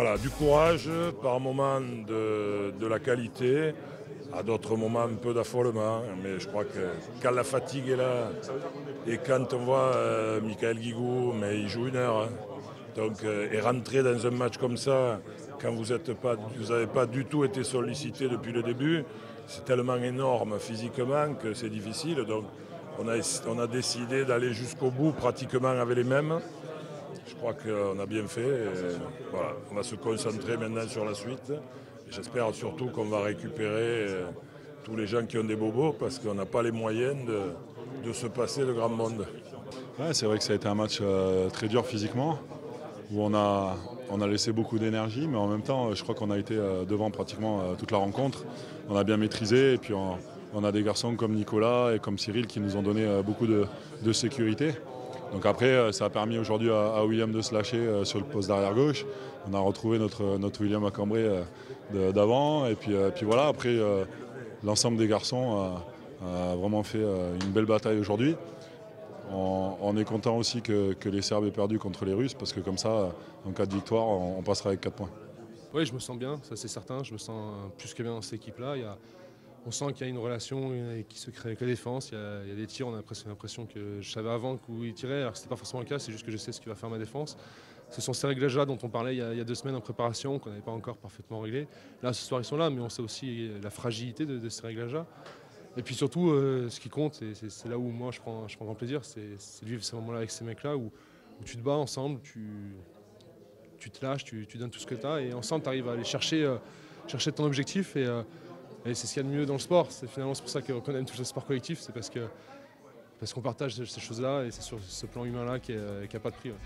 Voilà, du courage, par moments de la qualité, à d'autres moments un peu d'affolement. Mais je crois que quand la fatigue est là, et quand on voit Michael Guigou, mais il joue 1 heure, hein. Donc, et rentrer dans un match comme ça, quand vous n'avez pas du tout été sollicité depuis le début, c'est tellement énorme physiquement que c'est difficile. Donc on a décidé d'aller jusqu'au bout pratiquement avec les mêmes. Je crois qu'on a bien fait. Et voilà, on va se concentrer maintenant sur la suite. J'espère surtout qu'on va récupérer tous les gens qui ont des bobos parce qu'on n'a pas les moyens de se passer de grand monde. Ouais, c'est vrai que ça a été un match très dur physiquement, où on a laissé beaucoup d'énergie, mais en même temps, je crois qu'on a été devant pratiquement toute la rencontre. On a bien maîtrisé, et puis on a des garçons comme Nicolas et comme Cyril qui nous ont donné beaucoup de sécurité. Donc après, ça a permis aujourd'hui à William de se lâcher sur le poste d'arrière gauche. On a retrouvé notre William à Cambrai d'avant, et puis voilà, après, l'ensemble des garçons a vraiment fait une belle bataille aujourd'hui. On est content aussi que les Serbes aient perdu contre les Russes parce que comme ça, en cas de victoire, on passera avec 4 points. Oui, je me sens bien, ça c'est certain. Je me sens plus que bien dans cette équipe-là. On sent qu'il y a une relation qui se crée avec la défense. Il y a des tirs, on a l'impression que je savais avant où ils tiraient. Alors que ce n'était pas forcément le cas, c'est juste que je sais ce qui va faire ma défense. Ce sont ces réglages-là dont on parlait il y a 2 semaines en préparation, qu'on n'avait pas encore parfaitement réglé. Là, ce soir, ils sont là, mais on sait aussi la fragilité de ces réglages-là. Et puis surtout, ce qui compte, c'est là où moi je prends grand plaisir, c'est de vivre ces moments-là avec ces mecs-là où tu te bats ensemble, tu te lâches, tu donnes tout ce que tu as et ensemble tu arrives à aller chercher ton objectif et c'est ce qu'il y a de mieux dans le sport. C'est finalement pour ça qu'on aime tous les sports collectifs, c'est parce qu'on partage ces choses-là et c'est sur ce plan humain-là qui n'a pas de prix. Ouais.